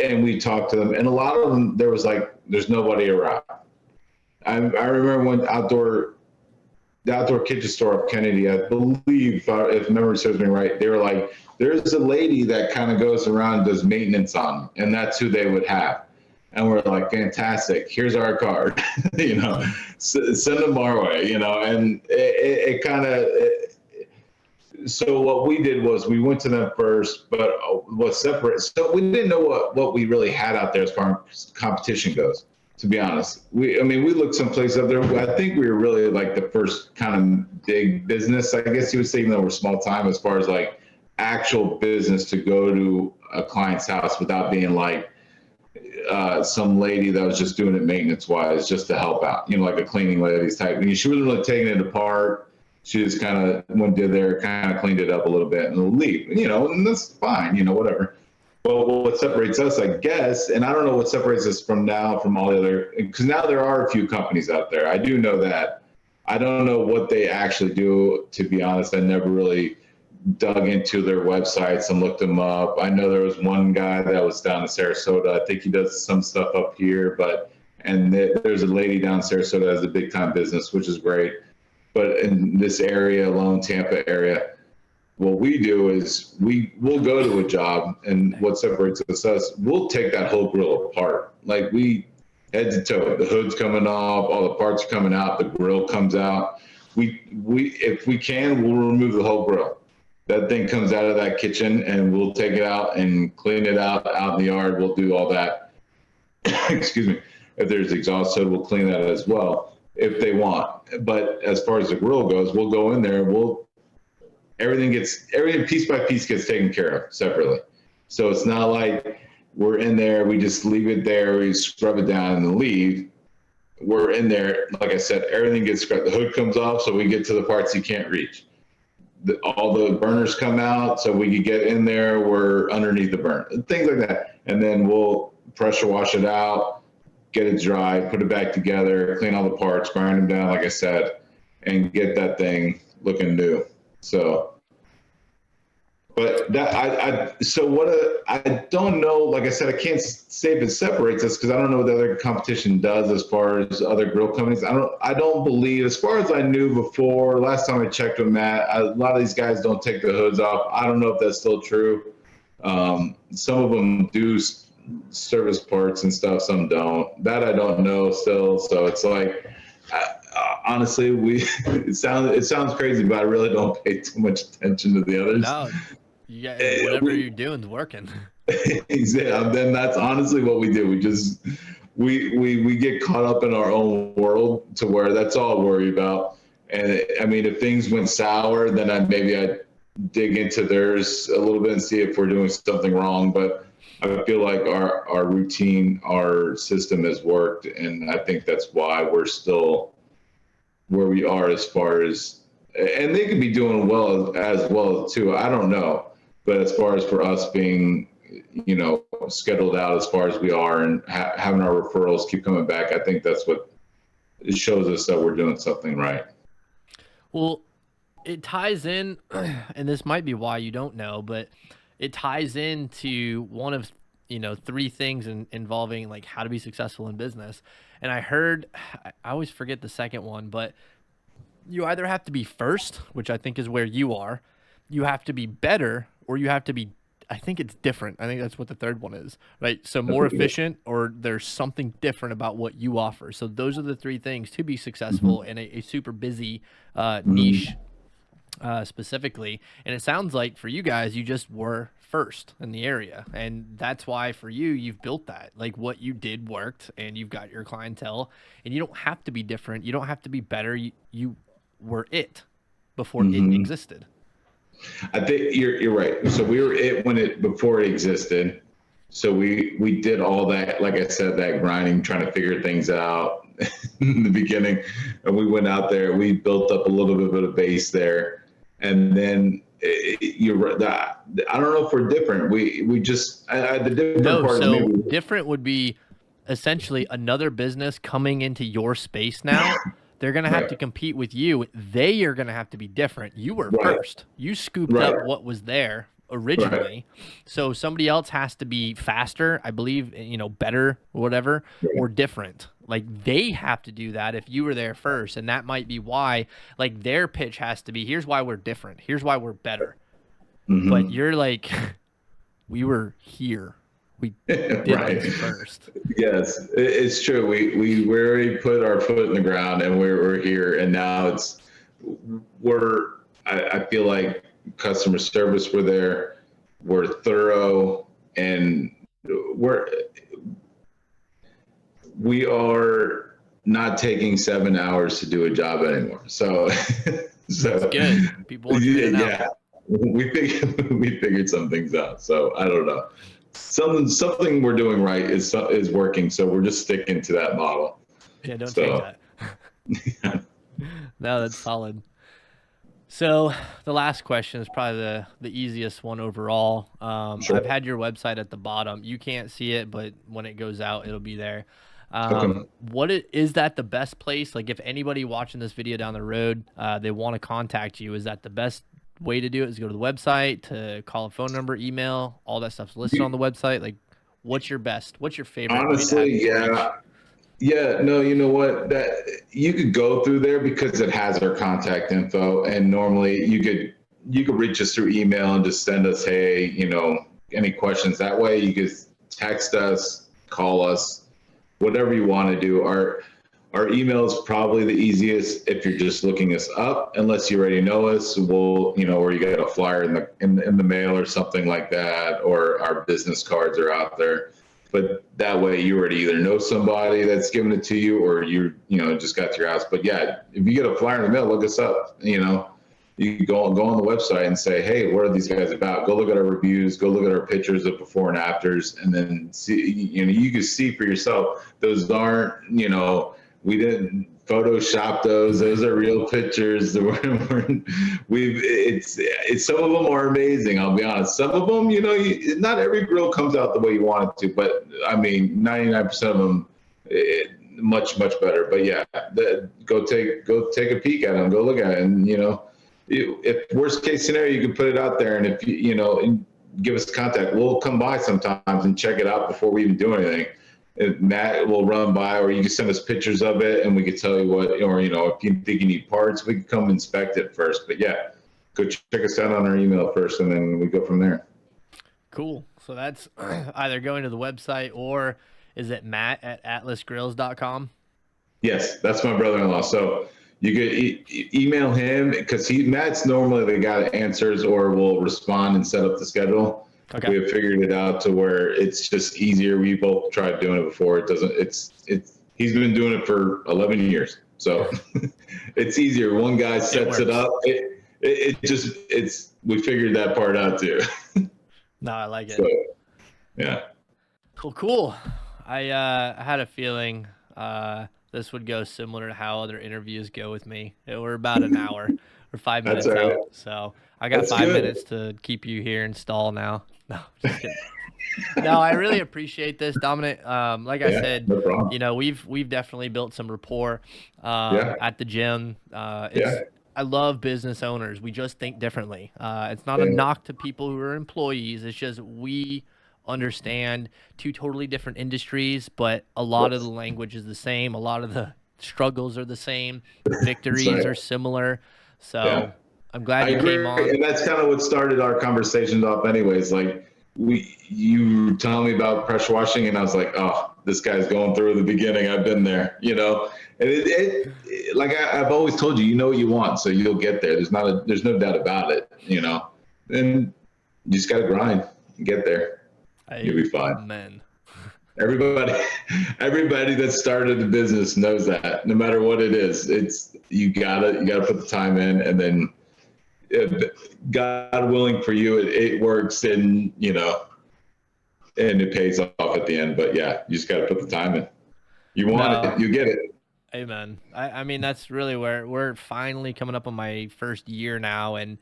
and we talked to them. And a lot of them, there was like, there's nobody around. I remember when the outdoor kitchen store of Kennedy, I believe, if memory serves me right, they were like, there's a lady that kind of goes around and does maintenance on them, and that's who they would have. And we're like, fantastic, here's our card, send them our way, and it kind of, so what we did was we went to them first, but what's separate, so we didn't know what we really had out there as far as competition goes. To be honest, we looked someplace up there. I think we were really like the first kind of big business, I guess you would say, even though we're small time, as far as like actual business to go to a client's house without being like some lady that was just doing it maintenance wise, just to help out, like a cleaning ladies type. She wasn't really taking it apart. She just kind of went there, kind of cleaned it up a little bit and leave, and that's fine, whatever. Well, what separates us, I guess, and I don't know what separates us from all the other, because now there are a few companies out there. I do know that. I don't know what they actually do, to be honest. I never really dug into their websites and looked them up. I know there was one guy that was down in Sarasota. I think he does some stuff up here, and there's a lady down in Sarasota that has a big time business, which is great. But in this area alone, Tampa area, what we do is we'll go to a job, and what separates us, we'll take that whole grill apart. Like, we head to toe, the hood's coming off, all the parts are coming out, the grill comes out. If we can, we'll remove the whole grill. That thing comes out of that kitchen, and we'll take it out and clean it out in the yard. We'll do all that. Excuse me. If there's exhaust hood, we'll clean that as well if they want. But as far as the grill goes, we'll go in there, everything piece by piece gets taken care of separately. So it's not like we're in there, we just leave it there, we scrub it down and then leave. We're in there, like I said, everything gets scrubbed. The hood comes off, so we get to the parts you can't reach. All the burners come out, so we can get in there, we're underneath the burner, things like that. And then we'll pressure wash it out, get it dry, put it back together, clean all the parts, grind them down, like I said, and get that thing looking new. So, but that I don't know. Like I said, I can't say if it separates us, because I don't know what the other competition does as far as other grill companies. I don't believe, as far as I knew before, last time I checked with Matt, a lot of these guys don't take the hoods off. I don't know if that's still true. Some of them do service parts and stuff, some don't. That I don't know still. So it's like, honestly, it sounds crazy, but I really don't pay too much attention to the others. No, whatever you're doing is working. Exactly. Then that's honestly what we do. We get caught up in our own world to where that's all I worry about. And I mean, if things went sour, then I'd dig into theirs a little bit and see if we're doing something wrong. But I feel like our routine, our system has worked, and I think that's why we're still where we are as far as, and they could be doing well as well too. I don't know, but as far as for us being, you know, scheduled out as far as we are and having our referrals keep coming back, I think that's what it shows us that we're doing something right. Well, it ties in, and this might be why you don't know, but it ties into one of, you know, three things involving like how to be successful in business. And I heard, I always forget the second one, but you either have to be first, which I think is where you are, you have to be better, or you have to be, I think it's different. I think that's what the third one is, right? So more efficient, or there's something different about what you offer. So those are the three things to be successful in a super busy niche specifically. And it sounds like for you guys, you just were first in the area. And that's why for you, you've built that. Like what you did worked, and you've got your clientele, and you don't have to be different. You don't have to be better. You were it before it existed. I think you're right. So we were it before it existed. So we did all that, like I said, that grinding, trying to figure things out in the beginning. And we went out there, we built up a little bit of a base there. And then you're right. I don't know if we're different. We just, the different part so maybe, different would be essentially another business coming into your space now. They're going to have to compete with you. They are going to have to be different. You were first. You scooped up what was there originally. So somebody else has to be faster, I believe, you know, better or whatever, or different. Like they have to do that if you were there first. And that might be why, like, their pitch has to be, here's why we're different. Here's why we're better. But you're like, we were here. We did this first. Yes, it's true. We already put our foot in the ground, and we're here. And now I feel like customer service, we're there, we're thorough, and we are not taking 7 hours to do a job anymore. So that's good. People want to get it out. We figured some things out. So I don't know. Something we're doing right is working, so we're just sticking to that model. Yeah, don't change that. No, that's solid. So the last question is probably the easiest one overall. Sure. I've had your website at the bottom. You can't see it, but when it goes out, it'll be there. Is that the best place? Like if anybody watching this video down the road, they want to contact you, is that the best way to do it? Is go to the website, to call a phone number, email, all that stuff's listed on the website? Like what's your favorite? Honestly, no, you know what, that you could go through there because it has our contact info, and normally you could reach us through email and just send us, hey, you know, any questions. That way you could text us, call us, whatever you want to do. Our email is probably the easiest if you're just looking us up, unless you already know us. We'll, you know, or you get a flyer in the mail or something like that, or our business cards are out there. But that way you already either know somebody that's giving it to you, or you know, just got to your house. But yeah, if you get a flyer in the mail, look us up. You know, you can go on the website and say, hey, what are these guys about? Go look at our reviews, go look at our pictures of before and afters, and then see, you know, you can see for yourself. Those aren't, you know, we didn't Photoshop those. Those are real pictures. Some of them are amazing. I'll be honest. Some of them, you know, not every grill comes out the way you want it to, but I mean, 99% of them, much better. But yeah, go take a peek at them. Go look at it, and you know, if worst case scenario, you can put it out there, and if you know, and give us contact, we'll come by sometimes and check it out before we even do anything. Matt will run by, or you can send us pictures of it and we can tell you what, or, you know, if you think you need parts, we can come inspect it first. But yeah, go check us out on our email first, and then we go from there. Cool. So that's either going to the website, or is it matt@atlasgrills.com? Yes, that's my brother-in-law. So you could email him, because Matt's normally the guy that answers or will respond and set up the schedule. Okay. We have figured it out to where it's just easier. We both tried doing it before. He's been doing it for 11 years. So it's easier. One guy sets it up. We figured that part out too. No, I like it. So, yeah. Cool. I had a feeling this would go similar to how other interviews go with me. We're about an hour or 5 minutes That's all right. out. So I got That's 5 minutes to keep you here and stall now. No, just kidding. No, I really appreciate this, Dominic. Like I said, no problem. you know, we've definitely built some rapport Yeah. at the gym. Yeah. I love business owners. We just think differently. It's not a Yeah. knock to people who are employees. It's just we understand two totally different industries, but a lot of the language is the same. A lot of the struggles are the same. Victories right. are similar. So Yeah. I'm glad I you agree, came on. and that's kind of what started our conversations off like you telling me about pressure washing, and I was like, oh, this guy's going through the beginning. I've been there, you know. And it like I've always told you, you know what you want, so you'll get there. There's no doubt about it, you know. And you just gotta grind and get there. You'll be fine. Amen. Everybody that started a business knows that. No matter what it is, it's you gotta put the time in, and then God willing for you, it works, and you know, and it pays off at the end. But yeah, you just got to put the time in. You want it, you get it. Amen. I mean, that's really where we're finally coming up on my first year now, and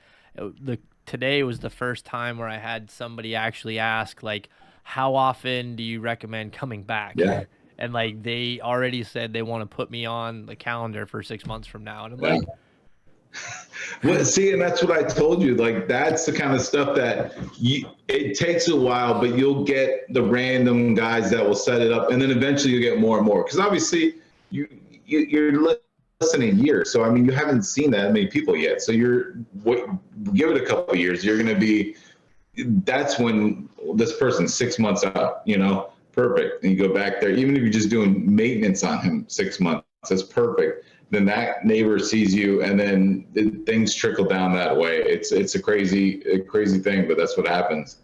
today was the first time where I had somebody actually ask, like, how often do you recommend coming back? Yeah. And like they already said they want to put me on the calendar for 6 months from now, and I'm like. Well, see, and that's what I told you. Like, that's the kind of stuff that it takes a while, but you'll get the random guys that will set it up, and then eventually you get more and more. Because obviously, you're listening years, so I mean, you haven't seen that many people yet. So give it a couple of years. You're going to be. That's when this person's 6 months out. You know, perfect. And you go back there, even if you're just doing maintenance on him 6 months. That's perfect. Then that neighbor sees you, and then things trickle down that way. It's a crazy thing, but that's what happens.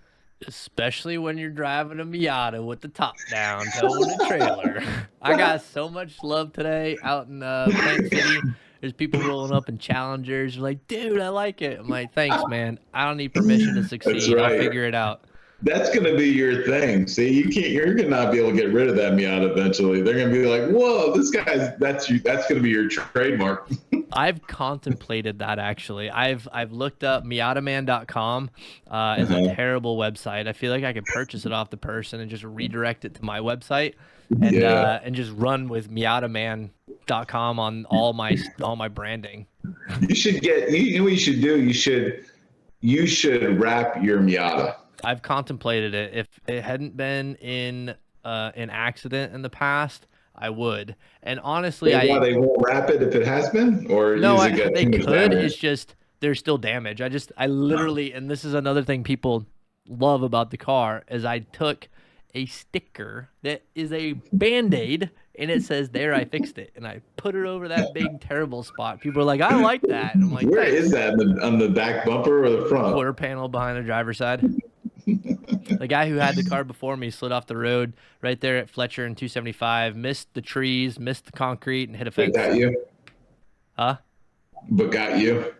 Especially when you're driving a Miata with the top down, towing a trailer. I got so much love today out in Plant City. There's people rolling up in Challengers. They're like, dude, I like it. I'm like, thanks, man. I don't need permission to succeed. That's right. I'll figure it out. That's going to be your thing. See, you're going to not be able to get rid of that Miata eventually. They're going to be like, whoa, that's going to be your trademark. I've contemplated that, actually. I've looked up miataman.com. It's a terrible website. I feel like I could purchase it off the person and just redirect it to my website and just run with miataman.com on all my branding. You should you know what you should do? You should wrap your Miata. I've contemplated it. If it hadn't been in an accident in the past, I would. And honestly, they won't wrap it if it has been, or no, they could. Damage? It's just there's still damage. I literally, and this is another thing people love about the car, is I took a sticker that is a Band-Aid, and it says, there, I fixed it, and I put it over that big terrible spot. People are like, I like that. And I'm like, where is that? On the back bumper or the front? Quarter panel behind the driver's side. The guy who had the car before me slid off the road right there at Fletcher and 275, missed the trees, missed the concrete, and hit a fence. But got you? Huh? But got you?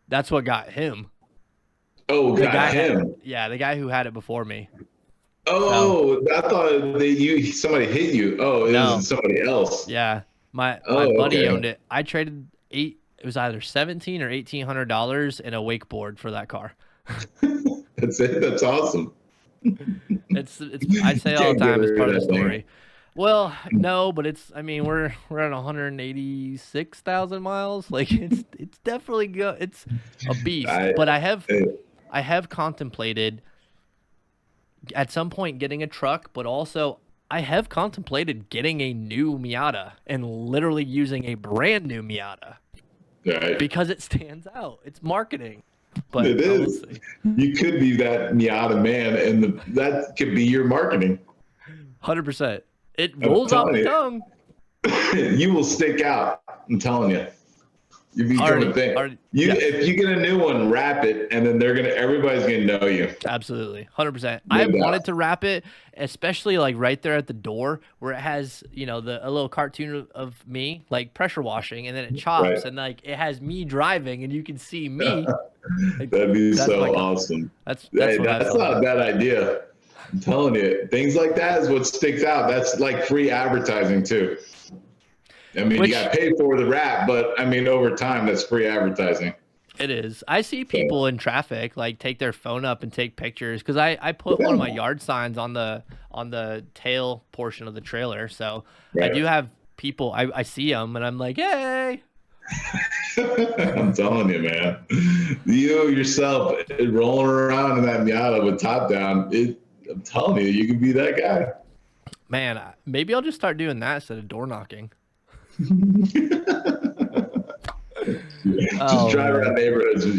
That's what got him. Oh, got him. Yeah, the guy who had it before me. Oh, I thought somebody hit you. Oh, it was somebody else. Yeah, my buddy owned it. I traded it was either $1,700 or $1,800 in a wakeboard for that car. That's it. That's awesome. It's I say all the time, it's part of the story. Well, no, but we're at 186,000 miles. Like it's definitely good. It's a beast. But I have contemplated at some point getting a truck, but also I have contemplated getting a new Miata and literally using a brand new Miata. Right. Because it stands out. It's marketing. But it is. You could be that Miata man, and that could be your marketing. 100%. It rolls off the tongue. You will stick out. I'm telling you. You become a thing. If you get a new one, wrap it, and then everybody's gonna know you. Absolutely, 100%. I wanted to wrap it, especially like right there at the door where it has, a little cartoon of me like pressure washing, and then it chops, and like it has me driving, and you can see me. Like, that'd be so awesome. That's not a bad idea. I'm telling you, things like that is what sticks out. That's like free advertising too. I mean, you got paid for the wrap, but I mean, over time, that's free advertising. It is. I see people in traffic like take their phone up and take pictures because I put one of my yard signs on the tail portion of the trailer. So I do have people. I see them and I'm like, hey. I'm telling you, man. You yourself rolling around in that Miata with top down. I'm telling you, you can be that guy. Man, maybe I'll just start doing that instead of door knocking. Just drive around neighborhoods with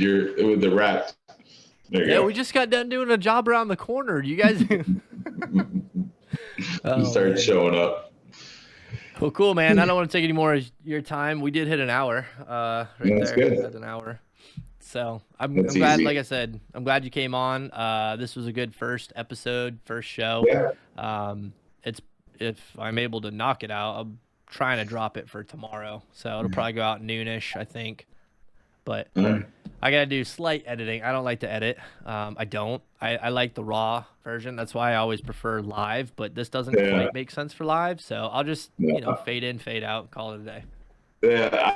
the wrap. Yeah, we just got done doing a job around the corner. You guys start showing up. Well, cool, man. I don't want to take any more of your time. We did hit an hour. That's good. That's an hour. So I'm glad. Easy. Like I said, I'm glad you came on. This was a good first episode, first show. Yeah. If I'm able to knock it out, I'm trying to drop it for tomorrow. So it'll probably go out noonish, I think. But I gotta do slight editing. I don't like to edit. I don't. I like the raw version. That's why I always prefer live. But this doesn't quite make sense for live. So I'll just fade in, fade out, call it a day. Yeah,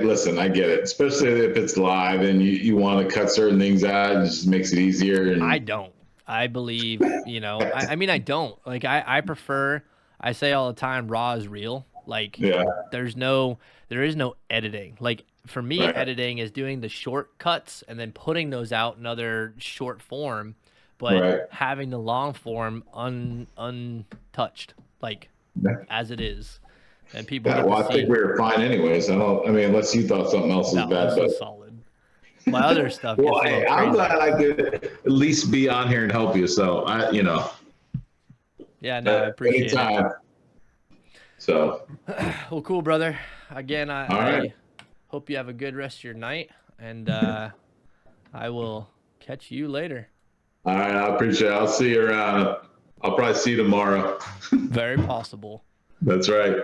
listen, I get it. Especially if it's live and you want to cut certain things out. It just makes it easier. And... I don't. I believe, I mean, I don't. Like, I prefer, I say all the time, raw is real. Like, there is no editing. Like, for me, editing is doing the shortcuts and then putting those out in other short form, but having the long form untouched, like, as it is. And people I think we were fine anyways. I mean, unless you thought something else was bad. But solid. My other stuff. Well, hey, I'm glad I could at least be on here and help you. So Yeah, no, I appreciate it. So. Well, cool, brother. Again, I hope you have a good rest of your night, and I will catch you later. All right, I appreciate it. I'll see you around. I'll probably see you tomorrow. Very possible. That's right.